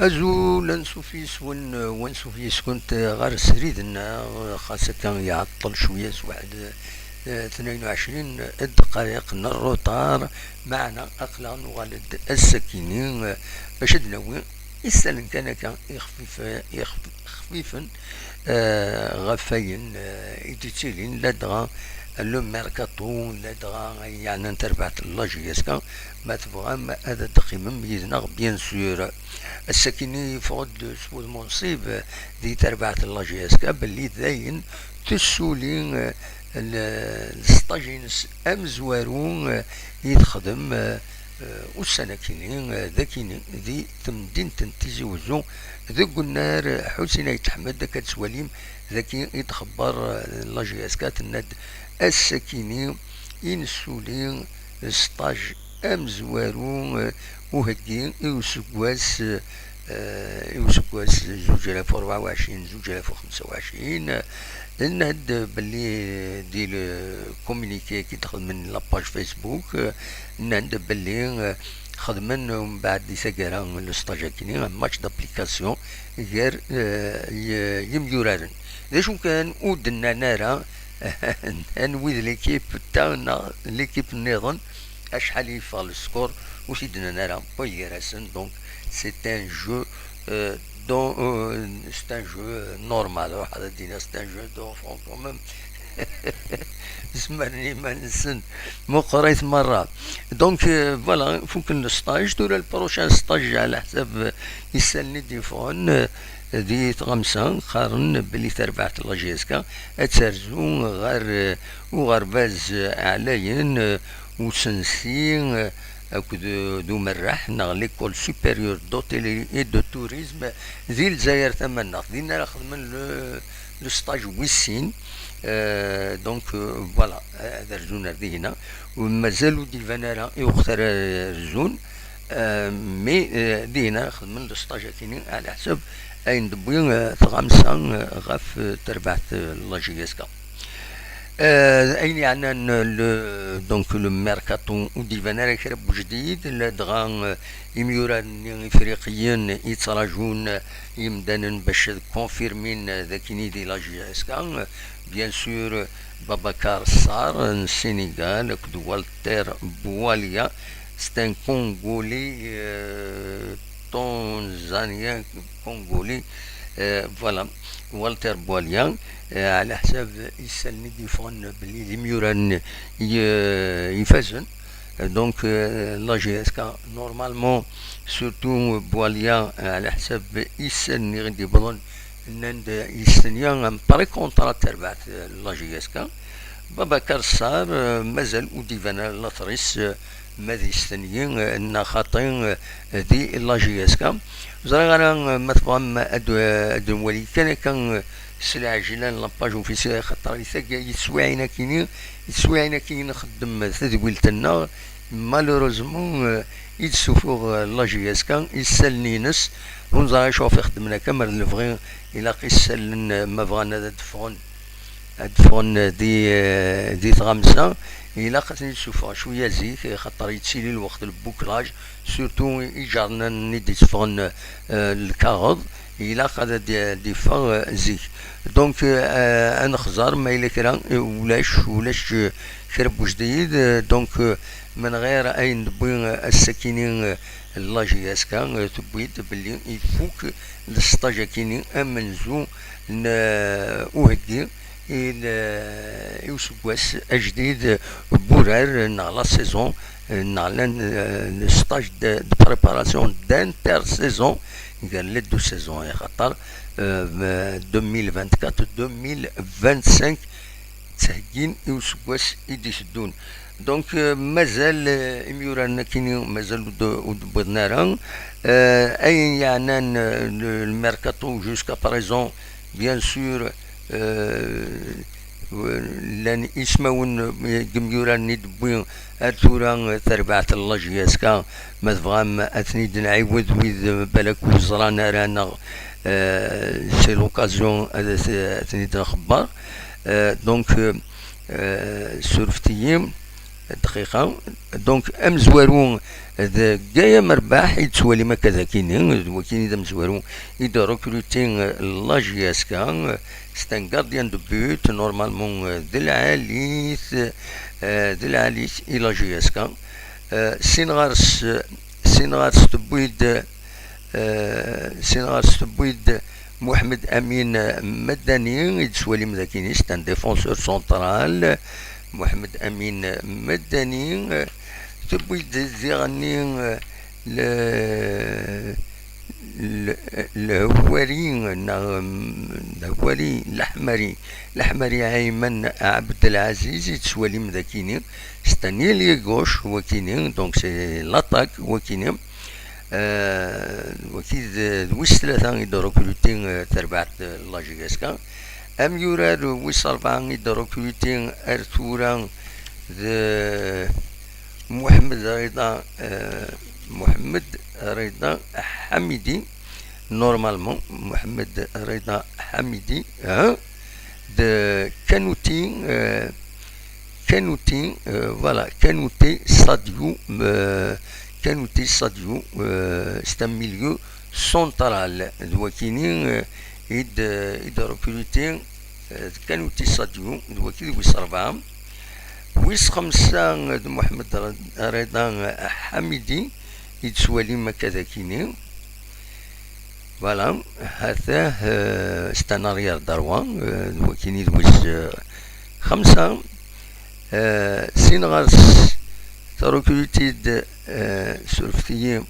أزول نسوفيس ونسوفيس كنت غير سريدنا خاصة كان يعطل شوية واحد 22 دقائق من الروتار معنا أقلا وغالد السكينين باش دناوي يستلم كان خفيفا غفاين يتسيلين لدغا لو ميركاتو لدغا يعني تربعت اللاجياسكا ما تبغى ما هذا تقييما ميزنا بيان سور السكيني فغد سود منصيب دي تربعت اللاجياسكا باللي داين تسولين السطاجينس امزوارون يتخدم والسنة كينين ذاكيني ذي تمدين تنتيزي وزو ذوق النار حسين يتحمد ذاك تسواليم ذاكي يتخبر لاجياسكات الند السكيني ينسولين ستاج امزوارو وهكي يوسكواس 2024 2025 نهد باللي دي الكومينيكي كي تخدم من لاباج فيسبوك نهد باللي خدمن ومن بعد يسكر لو ستاج كيني ماتش دابليكاسيون غير يميورارن ذا شو كان ودنا نارا نويد ليكيب تاعنا ليكيب النظام اشحال يفال السكور وسيدنا نارا بويراسن دونك سي ان جو دون c'est un jeu normal واحد دينا c'est un jeu d'enfant quand même اسمعني ما نسن مو قريت مرة دونك فوالا فوق الستاج دور البروشان ستاج على حساب يسالني ديفون دي غمسة قارن بلي تربعت لاجيسكا اتسرزو غير وغرباز علاين وسنسين أكد دو مرح نغ ليكول سوبيريور دوتيلي اي دو توريزم ذي الجزائر ثمنا خدينا خدمن لو ستاج ويسين دونك فوالا هذا رجون ردي هنا ومازالو دي الفنارة يختار رجون مي دي هنا خدمن لو ستاج كيني على حسب اين دبوين تغمسا غاف تربعت لاجيسكا اين يعني دونك لو ميركاتو ودي فنارا كرب جديد لدغان يميوران افريقيين يتراجون يمدانن باش كونفيرمين ذاكيني دي لاجيسكا بيان سور باباكار صار السنغال كدو والتير بواليا ستان كونغولي تنزانيا كونغولي فوالا والتر بواليان على حساب يسالني ديفون بلي ليميوران يفازن دونك لا جي اس كا نورمالمون سورتو بواليان على حساب يسالني غادي بظن نند يستنيا بري كونترا تربعت لا جي اس كا باباكار صار مازال وديفانا لاطريس ماذا يستنيين ان خاطين دي لا جي اس كا زرا انا ما تفهم ادو ولي كان سلع جيلان لاباج اوفيسيال خاطر يسواعينا كيني نخدم تدويلتنا مالوروزمون يتسوفوغ لا جي اس كا يسالني نس ونزرا شوف خدمنا كامل الفغي الى قيسالن ما بغانا دفون دي تغمسة إلا قتني تشوفها شوية زيك خاطر يتسيلي الوقت البوكلاج سورتو يجرنا ندي تفغن الكاغض إلا قد دي فغ زيك دونك أنا خزار ما إلا كرا ولاش كرب جديد دونك من غير أي نبوي السكينين لاجي اسكا تبويت بلي يفوك السطاجا كيني أمنزو وهدي يوسكواس أجديد بورار نا لا سيزون نا لان ستاج دو بريباراسيون دانتر سيزون قال لي دو سيزون يا خاطر 2024 2025 تهجين يوسكواس يديسدون دونك مازال اميوران كيني مازال ودبنارا اي يعني الميركاتو جوسكا بريزون بيان سور لان يسمون جميوران ندبوين اتورا تربعة اللاجياسكا ما تفغام اثني نعيود ويد بالك وزرانا رانا سي لوكازيون اثني نخبر دونك سورفتيم دقيقة دونك ام زوارون كايا مرباح يتسوالي ما كذا كيني وكيني دا مزوارون إذا ركروتين لا جي اس كا ستان غارديان دو بوت نورمالمون دلعاليث إلى جي اس كا سينغارس تبويد محمد أمين مدني يتسوالي مذاكيني ستان ديفونسور سونترال محمد أمين مدني تبويد زيغني الهواري الأحمري أيمن عبد العزيز يتسوالي مذاكيني ستاني لي غوش وكيني دونك سي لاطاك وكيني وكيد ويس ثلاثة يدورو كلوتين تربعت لاجيكاسكا أم يورار ويس أربعة يدورو كلوتين أرتورا محمد رضا حميدي نورمالمون محمد رضا حميدي de Kanouté voilà Kanouté Sadiou c'est un milieu central دوكيني إذا ركولتين كانوتي صديو دوكيني ويس أربعة ويس خمسة محمد رضا حميدي يتسوالي ما كذا كيني فوالا هذا ستاناريار داروان دوكيني ويس خمسة سينغارس تركولتيد سورفتيين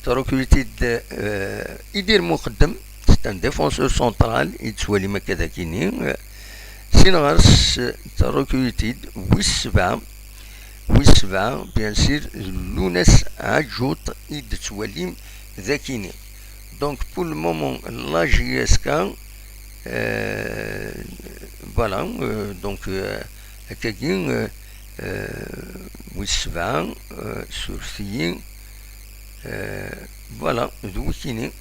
تركولتيد يدير مقدم ستان ديفونسور سونترال يتسوالي ما كذا كيني سينغارس تركولتيد ويس سبعة بيان سير لوناس عجوط يتسوالي ذاكيني دونك بول مومون لا جي اس كا فوالا دونك هكاكين ويس سبعة سورثيين فوالا دوكيني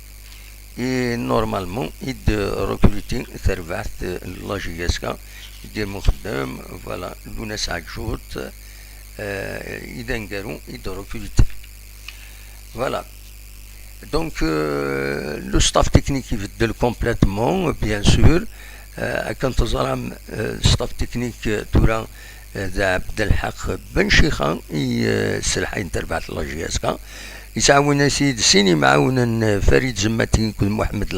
اي نورمالمون يد ركروتين تربعت لا جي اس كا يدير مخدم فوالا لوناس عجوط يدنقرو يد ركروتين فوالا Donc le staff technique يبدل complètement bien sûr كان تزرم staff technique تورا ذا عبد الحق بن شيخان السلحين تربعت لا جي اس كا يسعاونا سيد سيني معاونا فريد زماتي كل محمد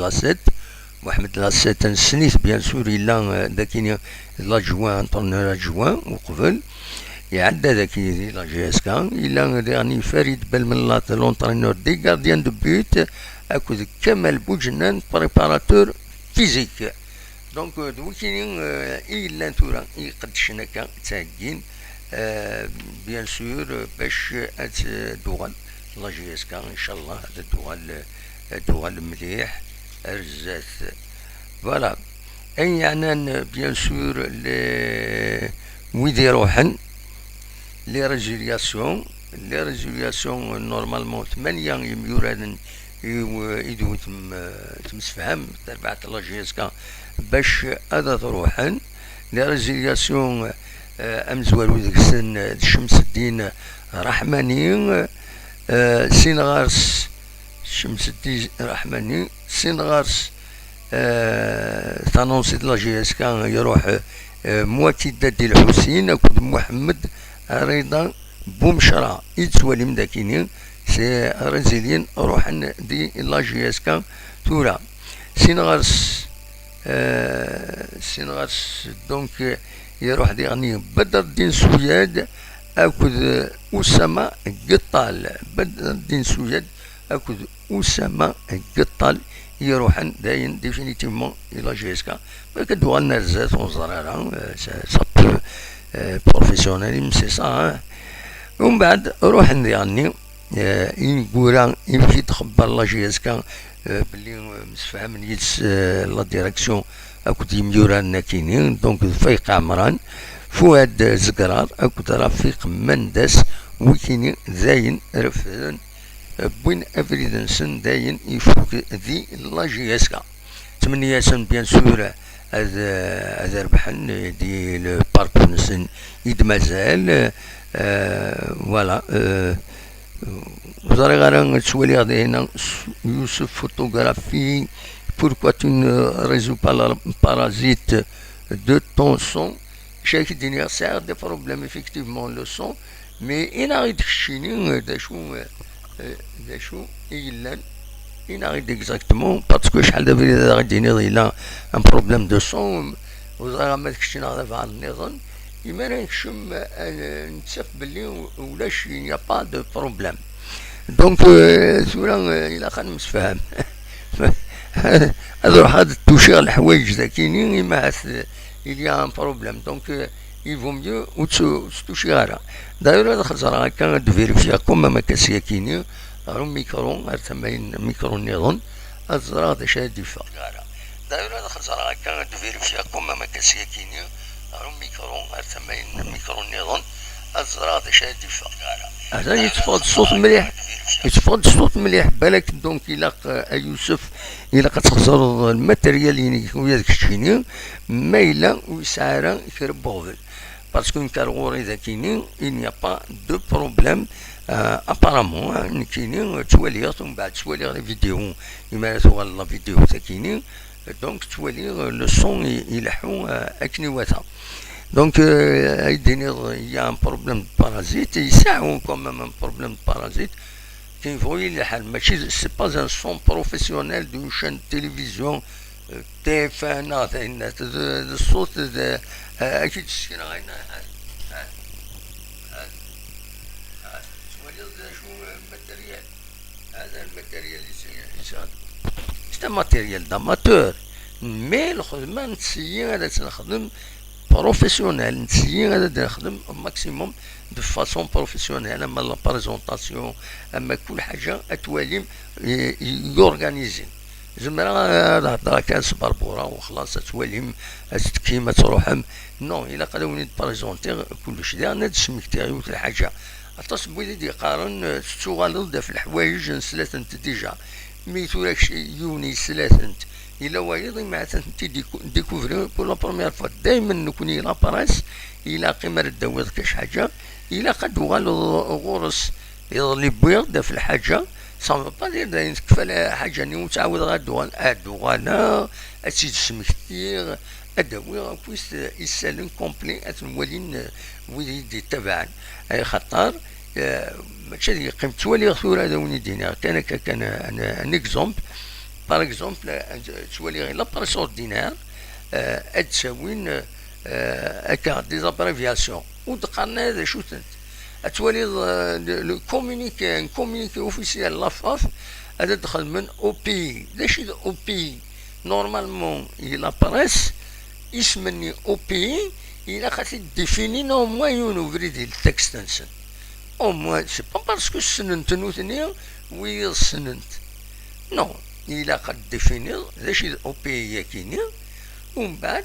لاسيت نسنيت بيان سور إلا ذاكيني لاجوان طن لاجوان وقبل يعدى ذاكي لا جي اس كا إلا ديرني فريد بالملاط لونترينور دي غارديان دو بوت أكود كمال بوجنان بريباراتور فيزيك دونك دوكيني إلا تورا يقدشنا كا تاكين بيان سور باش دوغال لا جي اس كا إن شاء الله هذا دوغال مليح رزات فوالا أي يعني بيان سور ويدي يروحن لي ريزولياسيون نورمالمون 8 يميورادن يدو تمسفهم تربعت لا جي اس كا باش هذا تروحن لي ريزولياسيون امزوالو ذاك السن شمس الدين رحماني سينغارس شمس الدين رحماني سينغارس تانونسي لا جي اس كا يروح مواتي دادي الحسين اكود محمد رضا بومشرا يتسوالي مداكيني سي رازيليين روحن دي لا جي اس كا تورا سينغارس دونك يروح دي غني بدر الدين سوياد اكود اسامه قطال بدر الدين سوياد اكود اسامه قطال يروحن داين ديفينيتيفمون الى جي اس كا كدوغ لنا رزات وزرارة صاب بروفيسيونيل سي سا ومن بعد روح نديرني ينقورا يمشي تخبر لا جي اس كا بلي مسفهم نيتس لا ديريكسيون اكود يميورا ناكينين دونك فايق عمران فؤاد زقرار اكود رفيق مندس وكيني زاين رفدن بوين افريدنسن داين يفوق ذي لا جي اس كا تمنية بيان سور هذا ربحن دي لو باركونسن يد مازال فوالا vous allez تسولي غادي هنا يوسف photographie pourquoi tu ne résous pas le parasite de ton son شايف الدنيا ساعة دي بروبليم effectivement le son mais إنا غيد كشيني دا شو إلا إنا غيد exactement باسكو شحال دابا غادي إلا ان بروبليم دو son وزغا ما تكشينا غادا فعل النظام إما نكشم نتسف بلي ولاش يا با دو بروبليم دونك ثورا إلا خا نمسفهم هذا روح هذا توشيغ الحوايج ذاكيني ما il y a un problème donc il vaut mieux وتوشيغارا داير هذا خزر هكا تفيريفيا كوما ما كاسياكيني راه ميكرو ارتمين ميكرو نيظن الزرا هذا شاد يفا داير هذا خزر هكا تفيريفيا كوما ما كاسياكيني راه ميكرو ارتمين ميكرو نيظن الزرا هذا شاد يفا هذا يتفاض الصوت مليح يتفاض الصوت مليح بالك دونك إلا يوسف إلا كتخزر الماتيريال يعني ويا داك الشيني ما إلا ويسعر كربوغل باسكو كارغوري ذاكيني il n'y a pas de problème apparemment كاينين تواليات ومن بعد توالي لي فيديو يمارسوا لا فيديو ذاكيني دونك توالي لو سون يلحو أكنيواتها دونك يديني يا ان بروبليم دو بارازيت يساعدوا كومام ان بروبليم دو بارازيت كاين فوي الحال ماشي سي با ان سون بروفيسيونيل دون شان تيليفزيون تي اف ان الصوت اكيد تسكينا غاينا شو الماتيريال هذا الماتيريال سي ماتيريال داماتور مي الخدمه نتسيي هذا تنخدم بروفيسيونيل نتسيي هذا نخدم ماكسيموم دو فاسون بروفيسيونيل اما لا بريزونطاسيون اما كل حاجه اتواليم يورغانيزي زعما هضره كان بربوره وخلاص تواليم كيما تروحهم نو الا قالوا بريزونتي كلشي داير هاد السمكتيري وكل الحاجه عطاش بغيتي يقارن تغالط في الحوايج نسلات ديجا ميتو داكشي يوني سلاتنت إلا وايض مع تنتي ديكوفري بور لا بروميير فوا دايما نكون إلا باراس إلا قيمة الدويض كاش حاجة إلا قد وغال غورس يظلي بيض في الحاجة صافي با داير تكفى حاجة ني وتعاود غادوغانا أتسيد سمكتير أدوي كويس يسالن كومبلي أتنولين ويدي تبعا أي خطر ماشي قيمة توالي ثورة داوني دينا كان ان اكزومبل باغ اكزومبل تولي غير لابريس اوردينير تساوين هكا دي زابريفياسيون ودقرنا هذا شو تنت تولي لو كومونيكي اوفيسيال لافاف هذا دخل من او بي داشي او بي نورمالمون لا بريس يسمني او بي إلا خاطي ديفيني نو موان يونوفري ديال التكستنسن او موان سي با باسكو سننت نوثني ويا سننت نو إلا قد ديفينير داشي او بي ياكيني ومن بعد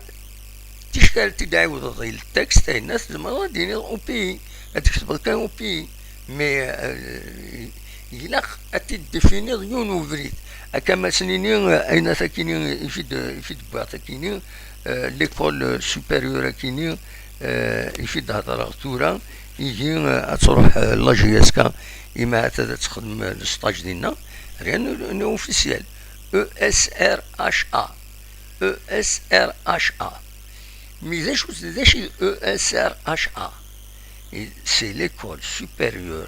تشكال تدعوض ديال التكست الناس زعما ديني او بي تكتب كان او بي مي إلا تديفينير يونوفري كما سنيني أين ساكيني يفيد بوا ساكيني ليكول سوبيريور كيني يفيد هضره ثورة يجي تروح لا جي اس كا إما تخدم الستاج ديالنا ريان اوفيسيال او اس ار اش ا مي داشي او اس ار اش ا سي ليكول سوبيريور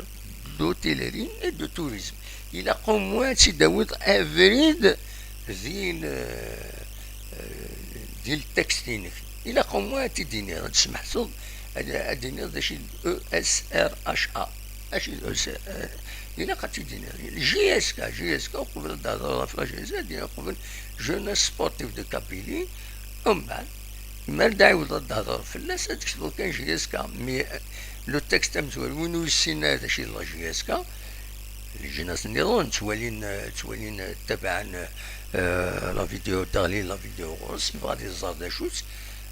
دوتيليري اي دو توريزم الى قوم سي داوود افريد ديال التكستينك الى قوم تديني هاد سمحتو اديني داشي او اس ار اش ا اشي او اس إلا قد تديني جي اس كا قبل الدار في جي اس كا قبل جوناس سبورتيف دو كابيلي ومن بعد ما داعي الدار في الناس تكتبو كان جي اس كا مي لو تكست مزوال وين ويسينا داشي لا جي اس كا الجناس النظام توالين تبعا لا فيديو دالي لا فيديو غوص غادي يزار دا شوت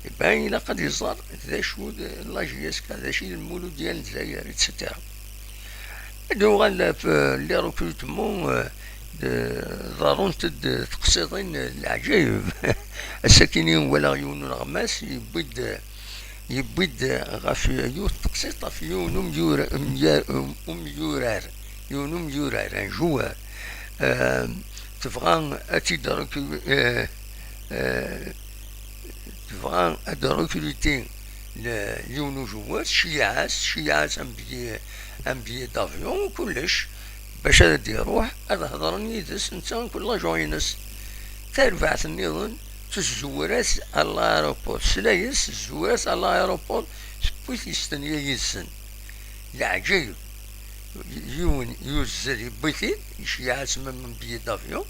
يبان إلا قد يزار دا شو لا جي اس كا داشي المولود ديال الجزائر اتسيتيرا دوغال في لي ريكروتمون ضرون تقصيدين العجايب الساكنين ولا يون الغماس يبيد غاف يوث تقسيطة في يونم يورار يونم يورار جوار تبغى أتدرك تبغى أدركلتين ليونو جوار شيعاس أمبيي دافيون وكلش باش هاد يروح هذا هضرني يدس نتا كل جوينس تربعت النظام تزوراس على الايروبور سلايس زوراس على الايروبور سبويت يستنيا يسن العجيب يون يوزر بيتين يشيعاس من بيي دافيون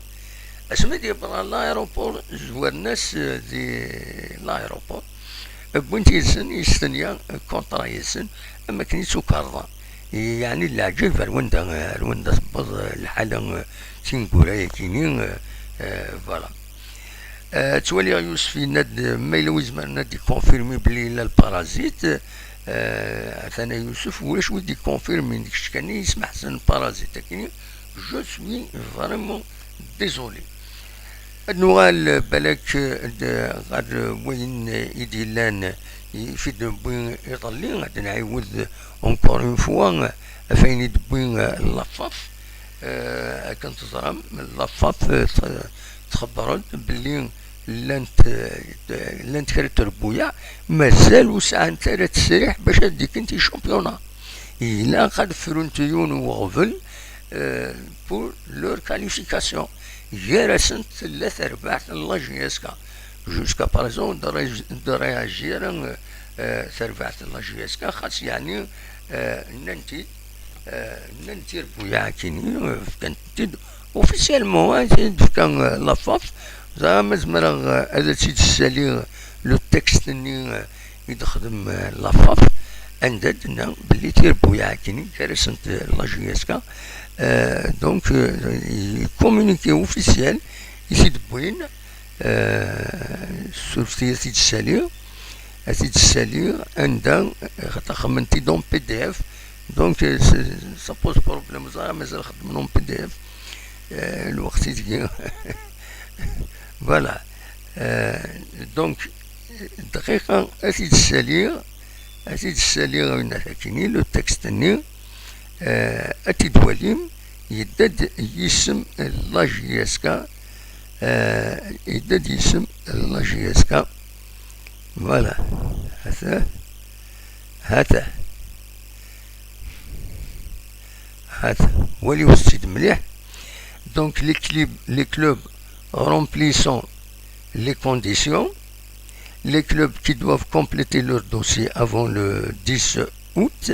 اسمي دي برا الايروبور زوار ناس دي الايروبور بوينت يسن يستنيا كونطرا يسن اما كنيتو كارضا يعني العجيب الوندا تبض الحالة تنقول كينين فوالا تولي يوسف ناد ميلويز نادي كونفيرمي بلي لا البارازيت ثاني يوسف ولاش ودي كونفيرمي ديكش كان يسمع حسن البارازيت كينين جو سوي فريمون ديزولي نوغال بالك غاد وين يديلان يفيد بوين يطلي غادي نعاود اونكور اون فوا فين يدبوين لافاف كانت تزرم لافاف تخبرت بلي لانت كرت ربويا مازال وسع نتا تسريح باش هاديك انت شامبيونا الا قد فرونتيون وغفل بور لور كاليفيكاسيون جيرسنت ثلاث ارباع لا جيسكا جوسكا باريزون درايا جيران ثربعت لا جيسكا خاص يعني ننتي ربويا كيني كانت اوفيسيالمون كان لافاف زعما زعما هذا الشيء السالي لو تكست اني يخدم لافاف عندنا بلي تيربويا كيني كرسنت لا جيسكا دونك كومونيكي اوفيسيال يزيد بوين سورتي سيد السالي عندها خمنتي دون بي دي اف دونك سابوز بروبليم زعما مازال خدمنهم بي دي اف الوقت يجي فوالا دونك دقيقة اسيد السالي غينا كيني لو تكست ني اتدواليم يدد يسم لا جيسكا يدد يسم لا جيسكا فوالا هذا ولي وسيد مليح donc les clubs remplissant les conditions, les clubs qui doivent compléter leur dossier avant le 10 août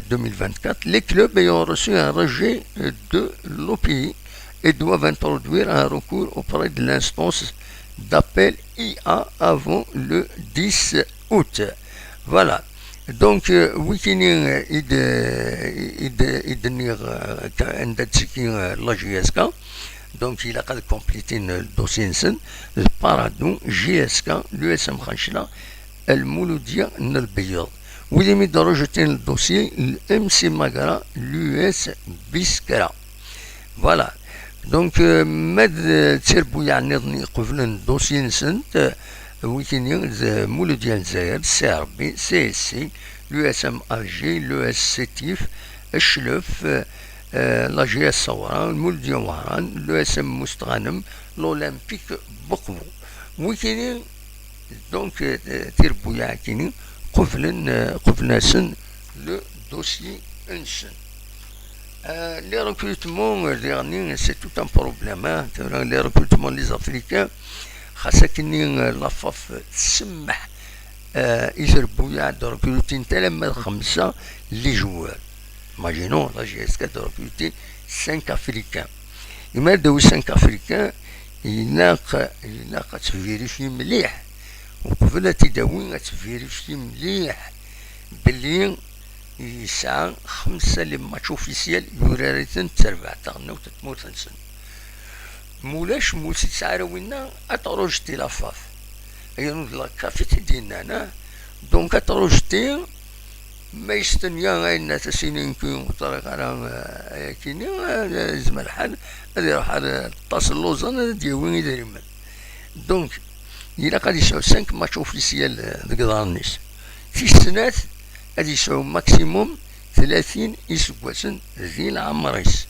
2024, les clubs ayant reçu un rejet de l'OPI et doivent introduire un recours auprès de l'instance d'appel IA avant le 10 août. Voilà. Donc, ويكينين يدنيغ عند تسكين لا جي اس كا دونك إلا قد كومبليتين الدوسي نسن بارادون جي اس كا لو اس ام خانشلا المولودية البيض وإذا مي درجتين الدوسي الام سي ماغرا لو اس بيسكرا فوالا دونك ماد تسربو يعني نظني قبل الدوسي نسن ويكينين مولودية الجزائر سي ار بي سي اس سي لو اس ام ا جي لو اس سيتيف الشلف لا جي اس صوران المولودية وهران لو اس ام مستغانم لولمبيك بقبو ويكينين دونك تيربويا كينين قفل سن لو دوسي انسن les recrutements derniers c'est tout un problème les recrutements des Africains خاصة كني لافاف تسمح يجربوا يعد ركروتين تلما 5 لي جوار ماجينون لا جي اس كا ركروتين 5 افريكان يما داو 5 افريكان يلاق تفيريفي مليح وقبل تداوي تفيريفي مليح بلي يسعى 5 لي ماتش اوفيسيال يوراريتن تربع تغنى وتتموت نسن مولاش مولسي تسعر وينا اتروجتي لافاف ايانو لا كافيتي ديالنا انا دونك اتروجتي ما يستنيا أن تسينين كيون بطريقة على كيني زعما الحال هذا يروح على طاس اللوزان ديوين يدير من دونك إلا غادي يسعو 5 ماتش اوفيسيال ديك دارنيس في السنات غادي يسعو ماكسيموم 30 يسكواسن ذي العمريس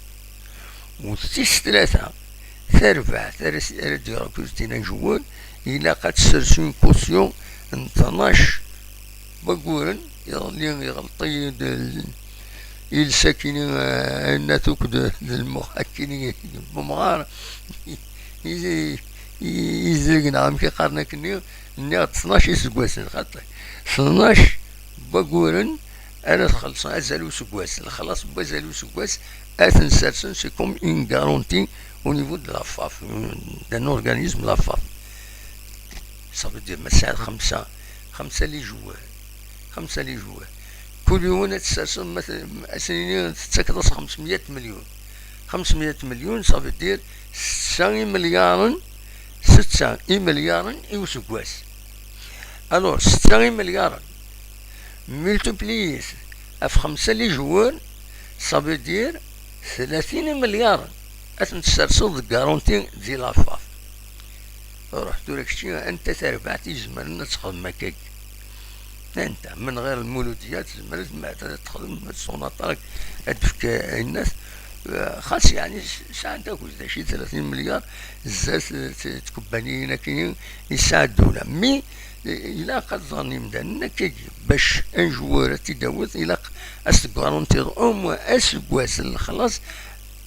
وتيس 3 تربع ردي راكوزتين جوال إلا قد سرسون كوسيون 12 بقورن اللي يغلطي الساكنين الناتوك المحكين بمغار يزلقنا عم كي قارنا كني 12 سكواسن خاطر 12 بقورن انا تخلص ازالو سكواس خلاص بازالو سكواس اثن سيرسن سي كوم اون غارونتي au niveau de la FAF d'un organisme la FAF ça veut dire مساعد خمسة لي جوار كل يوم تسرسل مثلا سنين تتكرس 500 مليون 500 مليون ça veut dire 600 مليار 600 مليار يوسكواس alors 600 مليار multiplié في 5 لي جوار ça veut dire 30 مليار أتنسرسل غارونتي ديال لافاف رحت لك شتي أنت تربعتي زمان تخدم هكاك أنت من غير المولوديات زمان ما تخدم السوناطارك تفك الناس خاص يعني ساعة تاكل شي 30 مليار زات تكبانين كاين يساعدونا مي إلا قد ظني مدانا كي باش ان جوار تداوت إلا أستغارونتي أوموا أسكواس خلاص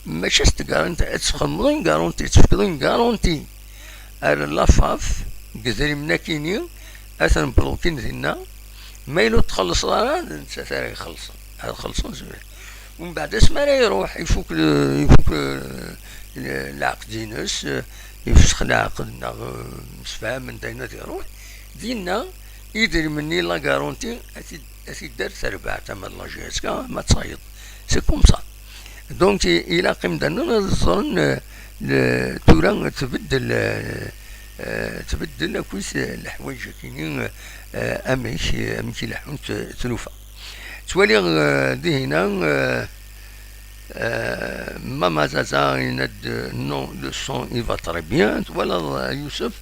ماشي استغارونتي تخدمين غارونتي تفكرين غارونتي على لافاف كذا منا كاينين اثن بلوكين ديالنا ما يلو تخلص راه انت ثاني يخلص هذا خلصون زوين ومن بعد اسمع راه يروح يفك العقد ديناس يفسخ العقد مسفهم من دينا يروح دينا يدير مني لا غارونتي اسي دار تربع تما لا جيسكا ما تصايد سي كوم سا دونك الى قيم دنا نظن تورا تبدل كويس الحوايج كاينين امشي لحون تلوفا توالي دي هنا ماما زازا يند نو لو سون il va très bien ولا يوسف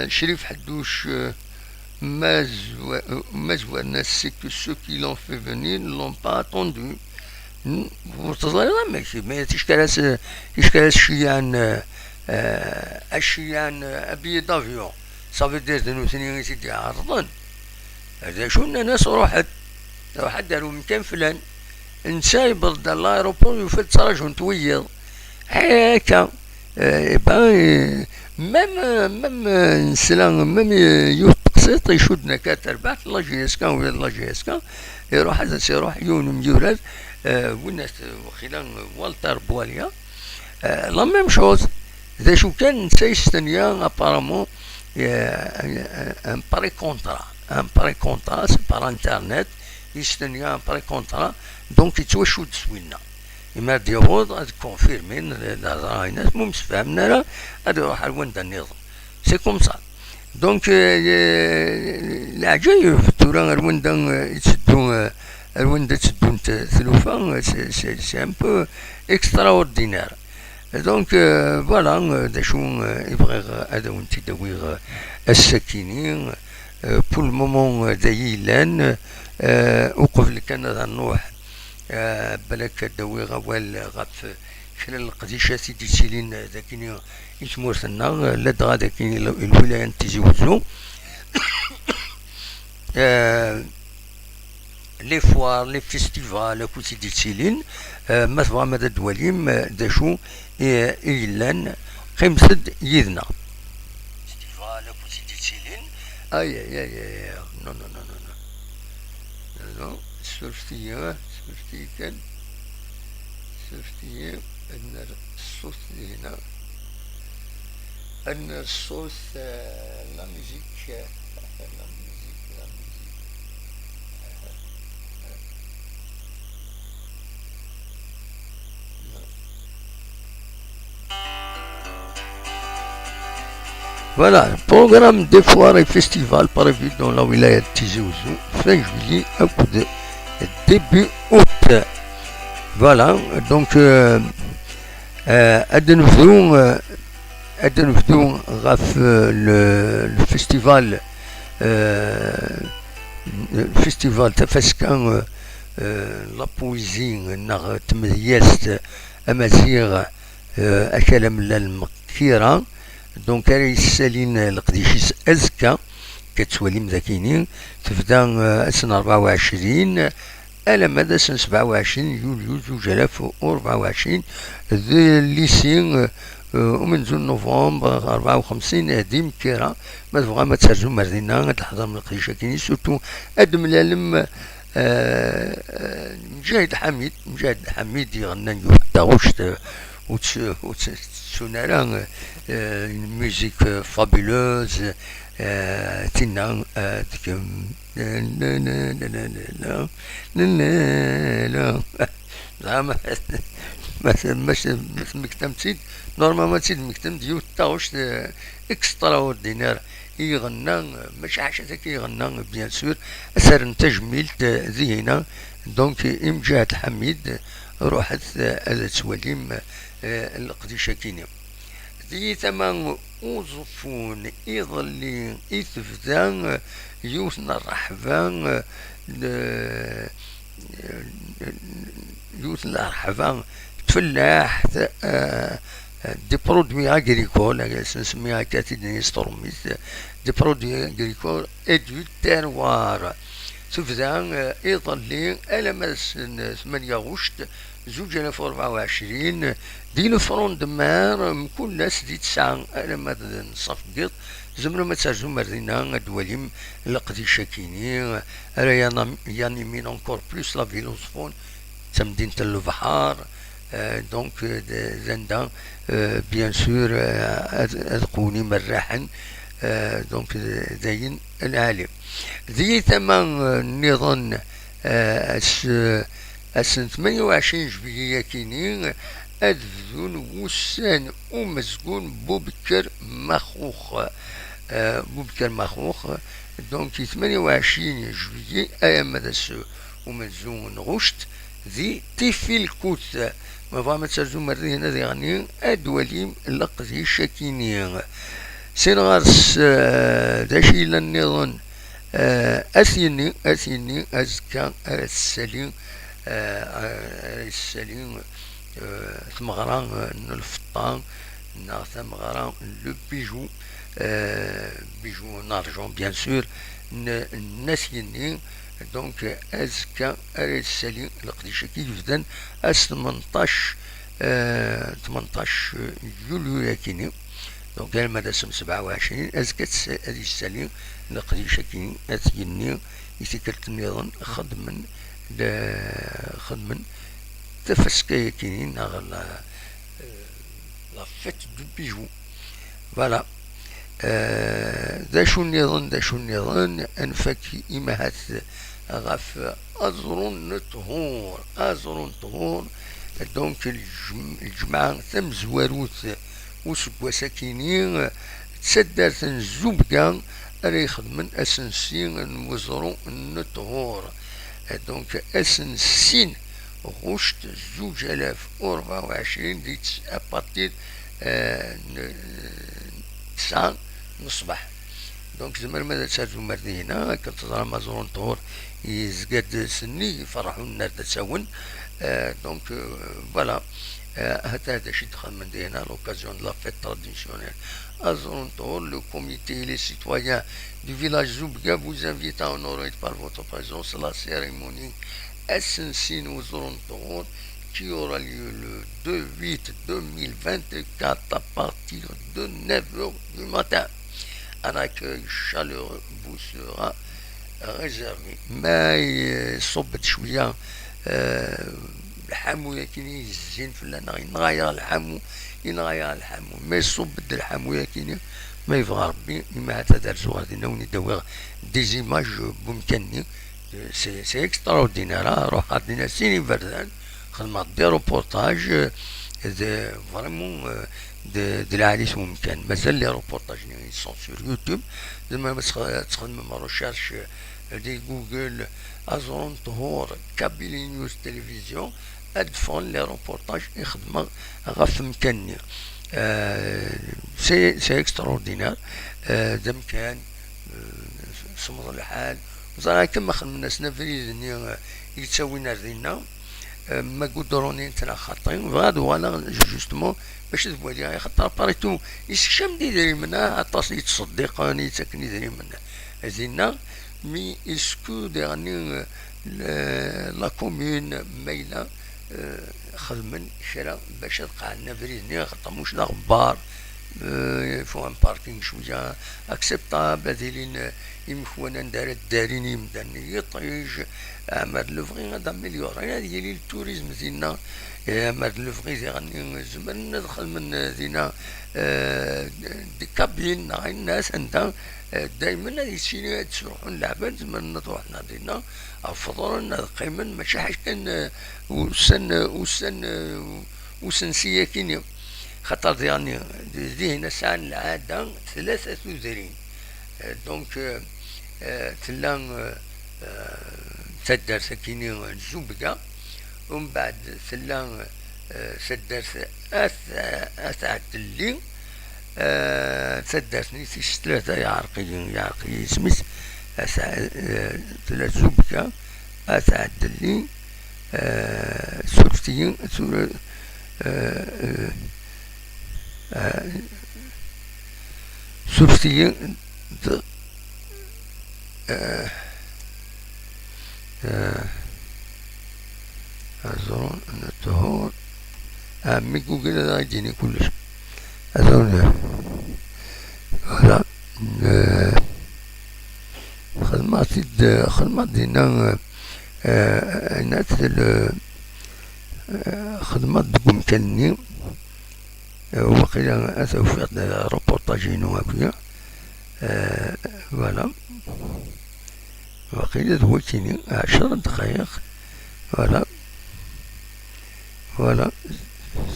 شريف حدوش ما زوالنا c'est que ceux qui l'ont fait venir ne l'ont pas attendu ماشي ما تشكال شيان الشيان ابي دافيون صافي دير دنو ثنين سيدي عرضن هذا شو الناس روحت داروا مكان فلان نسا يبرد الايروبور يفد تراجعون تويض هكا ميم نسلان ميم يوتقسيط يشدنا كاتربعت لا جيسكا ولا لا جيسكا يروح هذا سيروح يون ميوراد والناس خلال والتر بواليا لا ميم شوز إذا شو كان سيستنيا ابارامون ان بري كونترا سي بار انترنت يستنيا ان بري كونترا دونك يتوشود سوينا إما ديوض هاد كونفيرمين هاد الناس مو مسفهمنا راه هاد يروح لوين النظام سي كوم سا دونك العجايب تورا الوين يتسدو الوين تسدو ثلوفا سي ان بو اكسترا اوردينير دونك فوالا دا شو يبغي هذا وين تداوي الساكنين بور المومون دايلان وقبل كان هذا النوح بلاك داوي غوال غاف خلال القديشة سيدي سيلين ذاكيني يتمورثنا لاد غادا كاين الولاية تيزي وزنو لي فوار لي فيستيفال كل سيدي سيلين مثلا مدى دواليم داشو إيلان خمسد يذنا فيستيفال كل سيدي سيلين اي نو نو نو نو نو سورتي كان سورتي ان الصوت هنا ان الصوت لا ميوزيك Voilà, programme des foires et festivals prévus dans la wilaya de Tizi Ouzou fin juillet à coup de début août. Voilà, donc أدنفذو غاف الفيستيفال الفيستيفال تفسكان لا بويزي نغ تميست أمازيغ أكلم المكيرة دونك راه يسالين القديشيس أزكا كتولي مذاكينين تبدا سنة 24 على مدى سنة 27 يوليو 2024 ذي الليسين ومن زون نوفمبر 54 هادي مكيرة ما تبغى ما تسرجو مردينا تحضر من القديشة كيني سورتو هاد ملالم مجاهد حميد يغنى نيوح داغوشت وتسونارا ميوزيك فابيلوز تينا تكم لا زعما ماشي مكتم تيد نورمالمون تيد مكتم ديو تاوش اكسترا اوردينير يغنى ماشي حاجه كيغنى بيان سور اثر تجميل ذهنا دونك امجاد حميد روحت هذا توليم القديشه كيني ذي ثمان وظفون يظلي يثفذان يوثن الرحبان يوثن الرحبان تفلاح دي برودوي اغريكول نسميها كاتيدني ستورميس دي برودوي اغريكول ادو تيروار تفذان يظلي على ماس 8 غشت 2024 دي لو فرون دمار كل ناس دي تسعة على مدى نصفقط زمرو ما تسرجو مردينا دواليم القديشة كيني راه يانيمين انكور بلوس لا فيلوسفون تمدينة البحر دونك زندا بيان سور اذقوني مرحا دونك زين العالم ذي ثمان نظن السنة 28 جويلية كينين أذن وسان ومسكون بوبكر مخوخ دونك 28 جويلية أيام مدرس ومزون غشت ذي تيفيل كوت ما فهم تسرزو مرضي هنا ذي غني أدوليم لقذي شاكينين سينغارس داشي للنظن أثيني أزكا السليم السليم ثمغران الفطان ثمغران لو بيجو بيجو نارجون بيان سور ناسيني دونك أزكا السليم القديشة كي يفدن 18 يوليو يكيني دونك المدى 27 أزكا هذه السليم القديشة كي أثيني يتكلت النظام خدمن تفسكي كينين لا فيت دو بيجو فوالا ذا شو النظام انفكي إمهات غاف أزرون طهور دونك الجماعة ثم زواروت وسكوا ساكينين تسدرت الزبقة راه يخدمن أسنسين وزرون نطهور دونك أسنسين غشت 2024 ديت أباتير 9 نصبح دونك زمر ماذا تساعدوا مردي هنا كنتظر مازورون طهور يزقاد سني يفرحوا الناس تساون دونك فوالا هذا شي دخل من هنا لوكازيون لا فيت تراديسيونيل Azon le comité et les citoyens du village Zoubga vous invitent à honorer par votre présence la cérémonie Essensin aux Zorontour qui aura lieu le 2/8/2024 à partir de 9h du matin. Un accueil chaleureux vous sera réservé. Mais صبت شوية الحمو يكني الزين فلان ينغير الحمو ما يصب الحمو يكني ما يبغى ربي ما تدرسو غادي ندوي دي زيماج بمكاني سي اكستراوردينير روح عندنا سيني فردان خدمت دي روبورتاج فريمون دي العاليس ممكن مازال لي روبورتاج سون سور يوتيوب زعما باش تخدم روشيرش دي جوجل ازرون طهور كابيلي نيوز تلفزيون ادفون لي روبورتاج يخدم غف مكاني سي اكستراوردينير زعما كان سمر الحال وصراحة كما خدمنا سنافريز يتساوينا ردينا ما قدروني نتنا خاطين غادو وانا جوستمون باش تبوالي خاطر باريتو يسكشم ديري منها عطاس يتصدقني تاكني ديري منها زينا مي اسكو ديرني لا كومون مايله خدمن شرا باش تلقى لنا فريزني خاطر موش لا غبار فو ان باركينغ شويه اكسبتابل هذيلين يمكن ندار الدارين يمدني يطيج عمر لوفغي غادا مليورين هذه لي التوريزم زينا عمر لوفغي زيغني زمن ندخل من زينا دي كابين الناس عندها دايما يسيني تروحون لعبان زمن نروح نادينا افضل قيما ماشي حاجه كان وسن سياكيني خاطر دي هنا ساعة العادة 33 دونك تلا تدار سكيني الزبقة ومن بعد تلا تدار أسعد اللي تدار نيسيش ثلاثة يعرقي سميث ثلاث زبقة أسعد اللي سورتين سورسيين أظن أن الطهور عمي جوجل هذا يديني كلش أظن ولا خدمات دينا ناس خدمات تقوم كني وقيلا أسوف روبورتاجين وهكذا فوالا وقيلا دويتيني 10 دقائق فوالا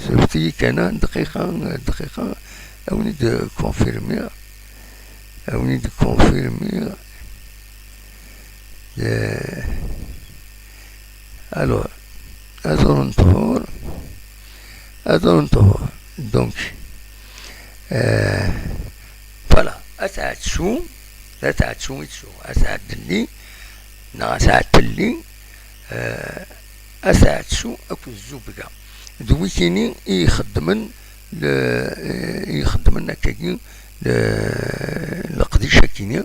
سوفتي كان دقيقة أوني دو كونفيرمير alors أظن طهور donc فوالا أسعد شو أسعد اللي أسعد شو أكو الزبقة دويتيني يخدمن كاين لقديشة كيني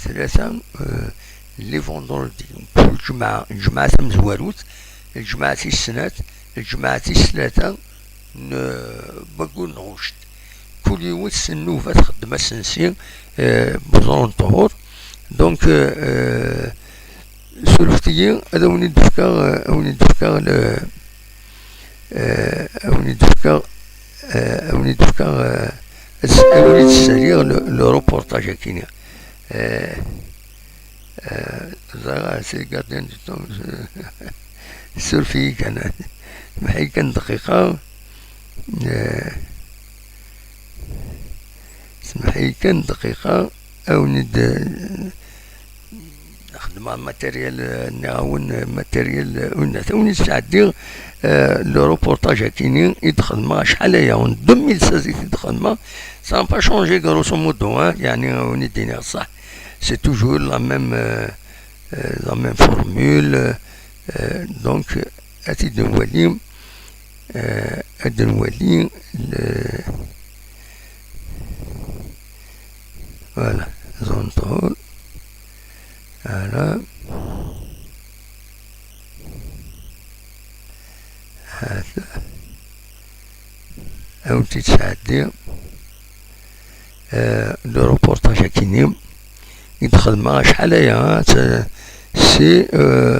ثلاثة لي فوندوردي كل جمعة مزواروت الجمعة السنات الجمعة الثلاثة بقول نغشت كل يوم السنوفة تخدم السنسير بزرون طهور دونك سولفتي هذا وني دفكا تسالير لو روبورتاج كيني زغا سي قاعدين سولفي كان محي كان دقيقة اسمحي كان دقيقة أو نخدم ماتيريال نعاون ماتيريال وني ساعدي لو روبورتاج كيني يدخل ما شحال هي 2016 يدخل ما سا با شونجي غروسو مودو يعني وني ديني صح سي توجور لا ميم فورمول دونك أتي نولي فوالا زون طول على هذا أو تتساعدي لو روبورتاج كيني يدخل ما شحال هي سي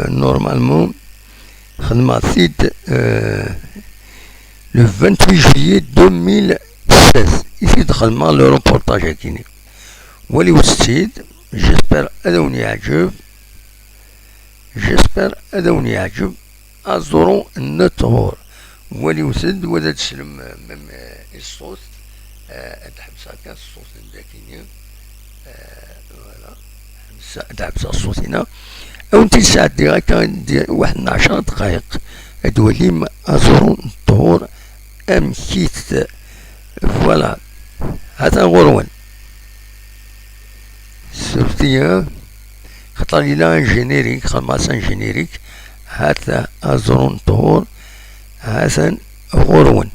نورمالمون خدمة سيد لو 28 جويي 2016 يدخل ما لو روبورتاج كيني ولي وستيد جيسبر هذا وني يعجب أزورو النطهور ولي وسد ولا تسلم من الصوت أتحبس هكا الصوت داكيني فوالا أتحبس الصوت هنا أو انتي ساعة دي هكا واحد 10 دقايق أدولي أزورو النطهور أمكيت فوالا هذا غروان سورتيا خطر لنا جينيريك خماسا جينيريك هذا أزرون طهور هذا غروان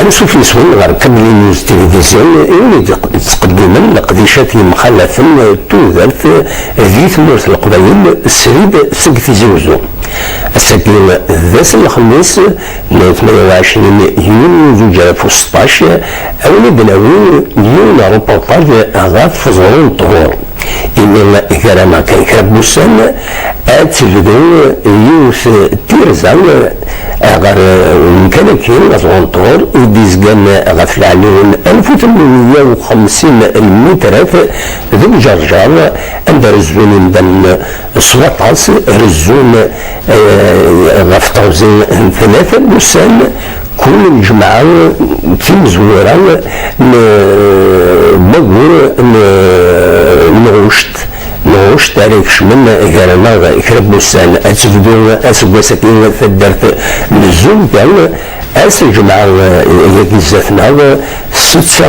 أنا شوف نسول غير كملين تلفزيون يولي تقدما قديشات مخالفا تودرت ذي ثمورة القبائل السريد سق في زوزو الساكن ذاس الخميس 28 يونيو 2016 أولي بناوي يوم روبورتاج غاف فزورون الطهور إن كرما كان كربوسان أتجدو يوس تيرزان غير كان كاين غزوان طور وديزكان غاف العلون 1850 المترات ذو جرجار عند رزون بن سواطاس رزون غاف طوزين ثلاثة بوسان كل الجماعة في مزورة مغور نغوشت عليك شمن غيرنا كرب بوسان أتفدو أسقوسكين فدرت نزوم ديال الجماعة يجزاتنا ستة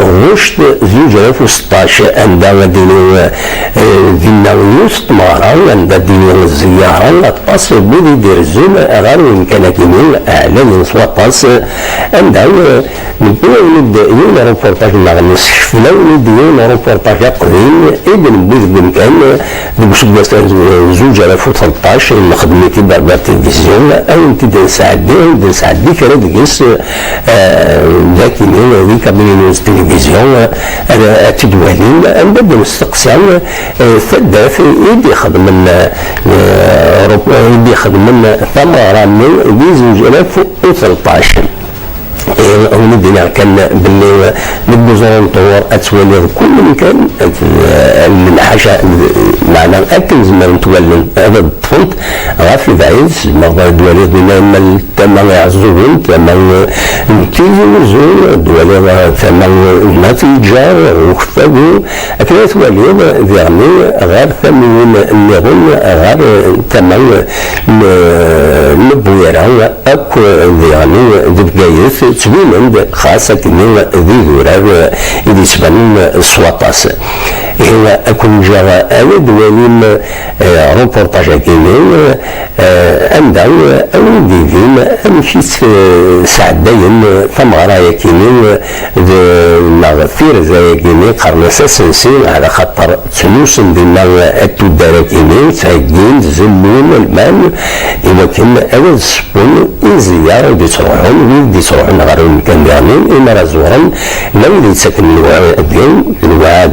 غشت 2016 عندها دينا يوسط مارا عندها دينا الزيارة الطاس بودي دير زوم غير وين كان كيمين أعلى من سواطاس عندها نبدا يوم روبورتاج نغني شفنا ونبدا روبورتاج قديم إذن بوز كان بمسدس 2013 خدمتي باربع تلفزيون أو انت نساعدي كرا ديس لكن هذيك من التلفزيون تدوالين نبدا نستقسم فداف يدي خدم ثمرة من 2013 ونبدنا كان باللي نبوزون طور اتولي كل مكان من حاجه معنا اكل زمان تولي هذا الطفل غاف بعيد المغرب الدولي ديما تمام يعزوين تمام تيزون دولي تمام ما تيجار وخفاو اكل تولي يعني غير ثمين اللي غير تمام نبويرا اكو يعني دبقايث تبين خاصة كنين ذي ذورار إذا تبان سواطاس هو أكون جرى أنا دواليم روبورتاج كينين عندها أولي ديفين أمشيت سعدين ثمغرا كينين المغفير زي كينين قرنسا سنسين على خطر تنوسن دينا التدارة كينين تايقين زلون المان إذا كان أول سبون زيارة دي تروحون غير كان ديالين إما رازورن لو اللي تسكن الوعد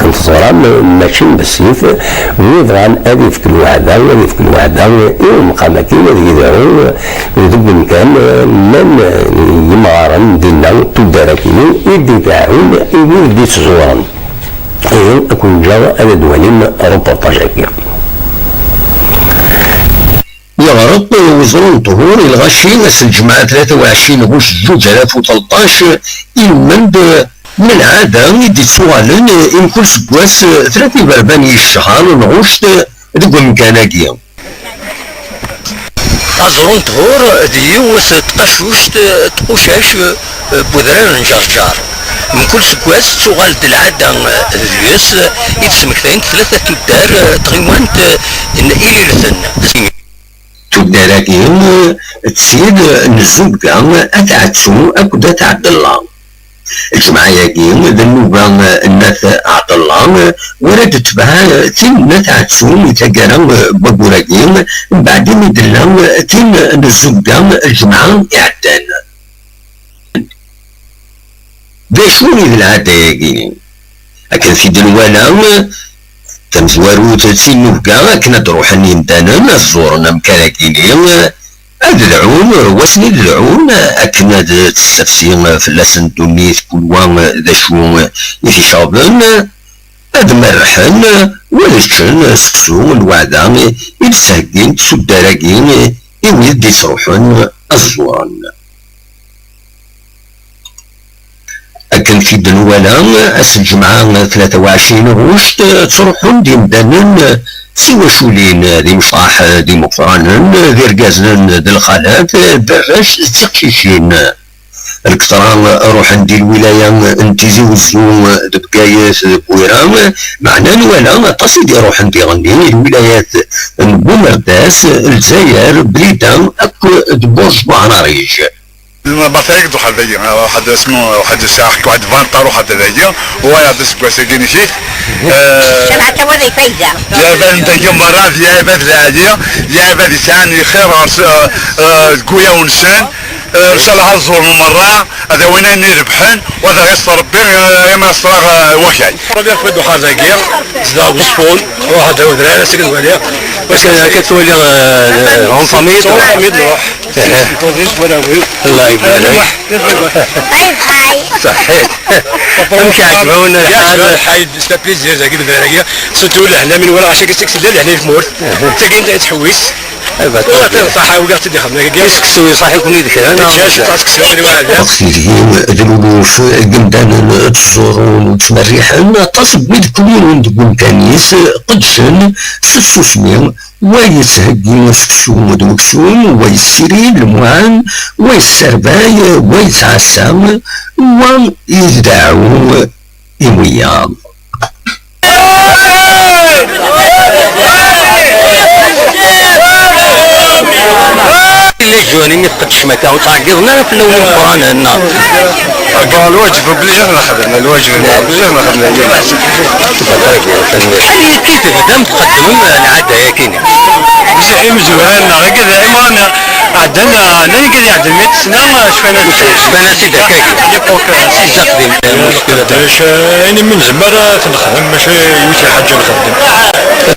كنت صوران ماشي بالسيف ويضغن هذه في كل وعدة وهذه في كل وعدة المقامة كيما يديروا يدب المكان من يمارن دينا تدارة كيما يدفعون يدي تزورن أكون جاوة هذا دوالين روبورتاج هكا يغرب وزرون طهور الغشي ناس الجماعة 23 غش 2013 المند من العادة يدي تسوالن يمكن سكواس 30 الشهر نغوشت ديك مكاناكيا أزرون طهور ديوث تقشوشت تقوشاش بودران جرجار من كل سكواس تغال العادة ديوث يتسمكتين 3 تدار تغيوانت إلي لثن تداراكيا تسيد نزوكا أتعتسو أكدا تعد الله الجماعة ياكين ذنوبا الناس عبد الله ورد تبعها تين نتعتسو يتقارا بقوراكين بعدين يدلا تين نزوكا الجماعة يعدان باشوني ذي العادة ياكين أكن في دنوالا تمزوارو تين نوكا كنا تروحني مدانا زورنا مكاراكيني أدلعون واسني دلعون أكنا تستفسي في اللسن دونيث كلوان ذا شو يفي شابن أد مرحن ولشن سكسو الوعدة يتسهقين تسداراكين يويد يتروحون الزوان أكن في دنوالا أس الجمعة 23 غشت تروحون دي مدانن سوى شولين ذي مصاح ذي مقرانن ذي رقازن ذي الخالات باش تقشيشين الكتران روح عندي الولاية انتيزي وزنو دبقايات بويرام معنا ولا تصيد روح عندي غني الولايات بومرداس الجزائر بليدان اكو دبوش بعناريج المطارق دو حد واحد اسمه واحد الساعة واحد فانطار واحد ذايا هو يعطي سكواسيكيني شيء سمعت وذي فايدة يا بان دايا مرات يا بان ذايا يا بان يسعني خير كويا ونسان ان شاء الله الزور من مرة هذا وين يربحن وهذا يسر ربي يما يسر وكاي ربي بدو حاجة كيا زدا وصفون واحد ودراري سكن وليا واش كتولي اون فامي نروح الله يبارك صحيح امشي عجبونا الحايد ستا بليزير زاكي بالدرارية سنتو لهنا من ورا عشان كتكسل لهنا في مورت تاكين تحويس صح وقعت اللي خدنا كاع سكسو صح يكون يدك انا تقصيرهم ذنوبوف قمدان تزورون وتمريحن تصب بيد كلين وندقون كانيس قدشن ستسوسمي ويتهجي سكسو ودوكسون ويسيرين المعان ويسرباي ويتعسام ويدعو إميام اللي جوني ميقدش مكا وتعقضنا في اللون القرآن هنا الواجب بليش نخدم الواجب بليش نخدم كيف تقدم تقدم العادة يا كيني زي مزوان هكذا ايمان عندنا نلقى عند الميت سنة شفنا سيدا كاكي يبقى سيدا المشكلة باش يعني من زمرة تنخدم ماشي يوتي حاجة نخدم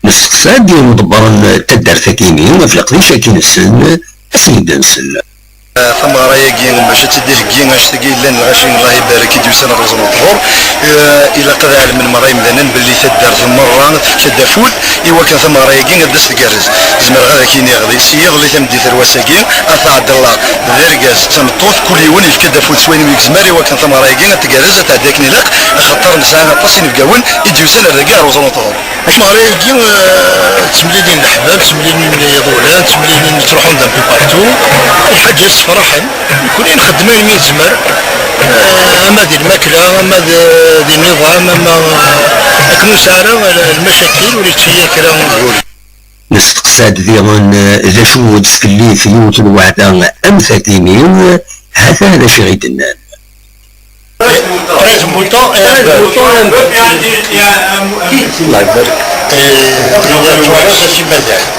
نسقسا ديال مدبر تدار ثكيني في القريشة كاين السن اسنيد نسل ثم رايا كين باش تدير كين اش تقي لنا الغاشين الله يبارك يديو سنه رزق الطهور الى قد علم من مراي مثلا باللي تدار المره تدافول ايوا كان ثم رايا كين دس تكرز زمر غدا كين يغلي سيغلي تمدي ثروساكين اثا عبد الله ذرقاز تمطوط كل يوم يفكدافول سوين ويك زمر ايوا كان ثم رايا كين تكرز تعداكني لق خطر نساها طاسين بقاون يديو سنه الرقاع رزق الطهور اش مرايا كين تمليدين الاحباب تمليدين يضولات تمليدين تروحون دم بارتو الحاجه صراحة كلين خدمين مية زمر اما دي الماكلة اما دي النظام اما اكنو سارة المشاكل ولي تشيا كلام نقول نستقصاد ديالن اذا شو تسكلي في يوت الوعدة ام ثقيمين هذا شي غيدنان الله يبارك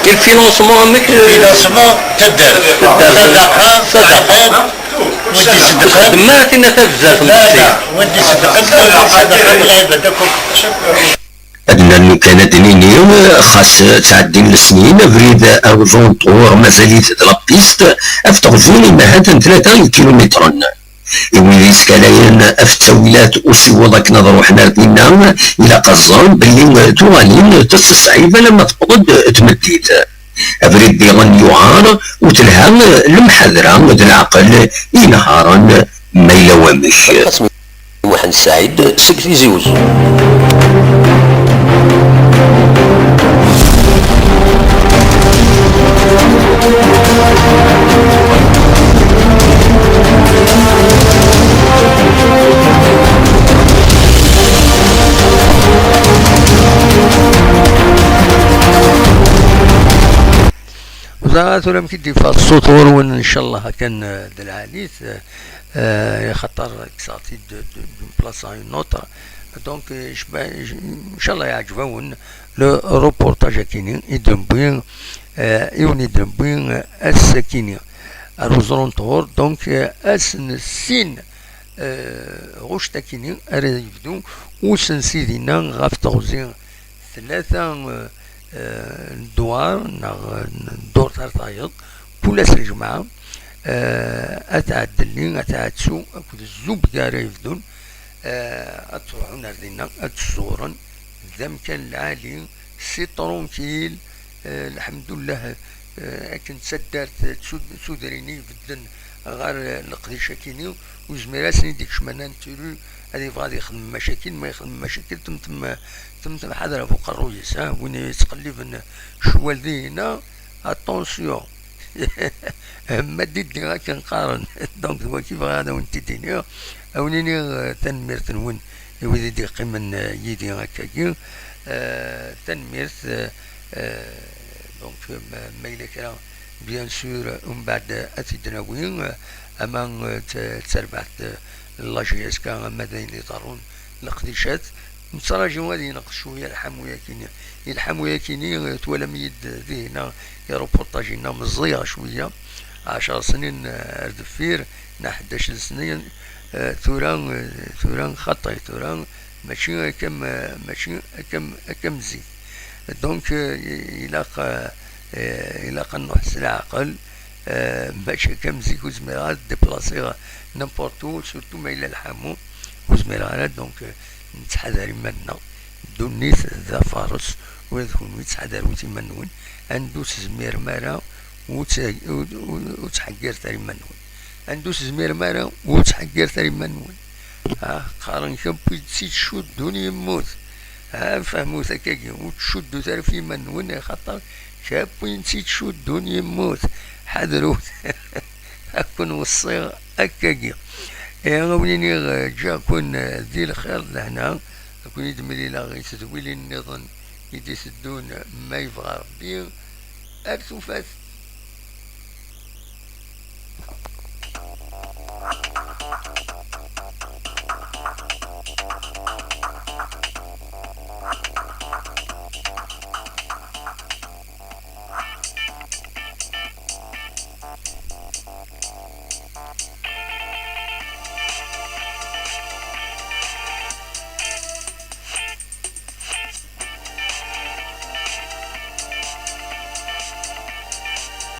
الفينونسمون الفينونسمون تدار صدقات ما فينا بزاف ودي صدقات أدنى المكانات دينية خاص تعدين السنين فريد أرجون طور مازاليت لابيست أفتغزوني مهاتا 3 كيلومتر ويلي سكالاين التاويلات وسيوضك نظروا حنا فينا الى قزان باللي توالين تصعيبه لما تقعد تمديت افريد ديغن يعار وتلها المحذره العقل ينهارا ما يلوامش السعيد سكتي زيوز. وزارة لم كدي في السطور وان ان شاء الله كان دلاليت يخطر كساتي دو بلاصة نوتر دونك ان شاء الله يعجبون لو روبورتاج كيني يدن بين يوني دن بين السكيني الوزرون طور دونك اسن السين غوش تاكيني اريد يبدو وسن سيدينا غاف تغزين ثلاثة دوار دور ترطايض بولاس الجماعة أتعدلين أتعدسو أكد الزوب دارا يفدون أتروحون أردنا أتصورن ذم كان العالي سي طرونكيل الحمد لله أكن تسدرت سودريني بدن غير القديشة كيني وزميراسني ديك شمانان تيرو هذي غادي يخدم مشاكل ما يخدم مشاكل تم حضر فوق الرؤيس وين يتقلب شوال دينا اتونسيون ما ديدني غاك نقارن دونك هو كيف غادا وانت ديني اونيني تنميرت نون يودي دي قيمن يدي هكاكي تنميرت دونك ما إلا كان بيان سور ومن بعد اتيدنا وين اما تربحت لاجيس كان مدين يطارون القديشات نتراجعوا هذه يناقشوا يلحموا ياكيني تولم يد ذينا يروبورتاجينا مزيغه شويه 10 سنين اردفير نا 11 سنين ثوران خطي ثوران ماشي كم زيد دونك يلاقى نحس العقل ماشي كم زيك وزميرات ديبلاسيغا نمبورتو سورتو ما إلا الحامو وزميرات دونك نتحذر منا دونيت ذا فارس ويذكون يتحذر وتمنون اندوس زمير مارا وتحقير تاري منون اندوس زمير مارا وتحقير تاري منون قارن كبي تسيت شدون يموت فهمو ثكاكي وتشدو تاري في منون خاطر كابي نسيت شدون يموت حذروا أكون وصي أكاكي غونيني جا كون ذي الخير لهنا أكون يدملي لا غيتدويلي النظام يدي سدون ما يبغى ربي أرثو فات